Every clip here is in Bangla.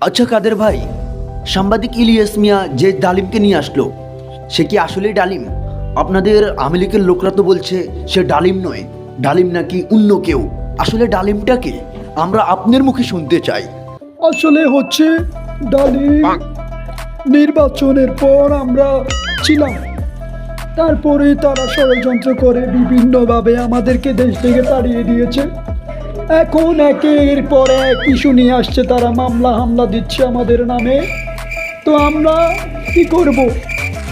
আচ্ছা কাদের ভাই, সাংবাদিক ইলিয়াস মিয়া যে ডালিমকে নিয়ে আসলো সে কি আসলেই ডালিম? আপনাদের আওয়ামী লীগের লোকরা তো বলছে সে ডালিম নয়, ডালিম নাকি অন্য কেউ। আসলে ডালিমটা কে আমরা আপনার মুখে শুনতে চাই। আসলে হচ্ছে ডালিম নির্বাচনের পর আমরা ছিলাম, তারপরে তারা ষড়যন্ত্র করে বিভিন্নভাবে আমাদেরকে দেশ থেকে তাড়িয়ে দিয়েছে। এখন একের পর এক ইস্যু নিয়ে আসছে, তারা মামলা হামলা দিচ্ছে আমাদের নামে। তো আমরা কি করব?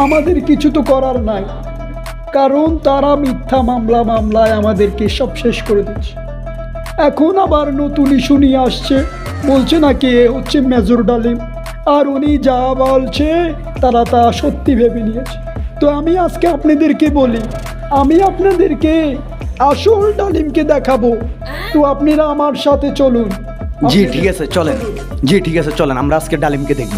আমাদের কিছু তো করার নাই, কারণ তারা মিথ্যা মামলায় আমাদেরকে সব শেষ করে দিচ্ছে। এখন আবার নতুন ইস্যু নিয়ে আসছে, বলছে নাকি এ হচ্ছে মেজর ডালিম, আর উনি যা বলছে তারা তা সত্যি ভেবে নিয়েছে। তো আমি আজকে আপনাদেরকে বলি, আমি আপনাদেরকে আসল ডালিমকে দেখাবো। তো আপনারা আমার সাথে চলুন। জি ঠিক আছে চলেন, জি ঠিক আছে চলেন, আমরা আজকে ডালিমকে দেখব।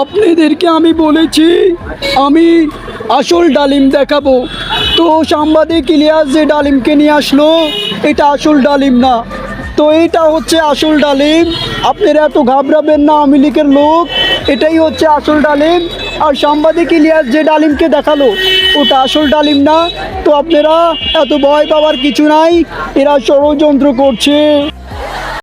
আপনাদেরকে আমি বলেছি আমি আসল ডালিম দেখাবো। তো সাংবাদিক ইলিয়াস যে ডালিমকে নিয়ে আসলো এটা আসল ডালিম না, তো এটা হচ্ছে আসল ডালিম। আপনারা এত ঘাবড়াবেন না আওয়ামী লীগের লোক, এটাই হচ্ছে আসল ডালিম। আর সাংবাদিক ইলিয়াস যে ডালিমকে দেখালো ওটা আসল ডালিম না। তো আপনারা এত ভয় পাওয়ার কিছু নাই, এরা ষড়যন্ত্র করছে।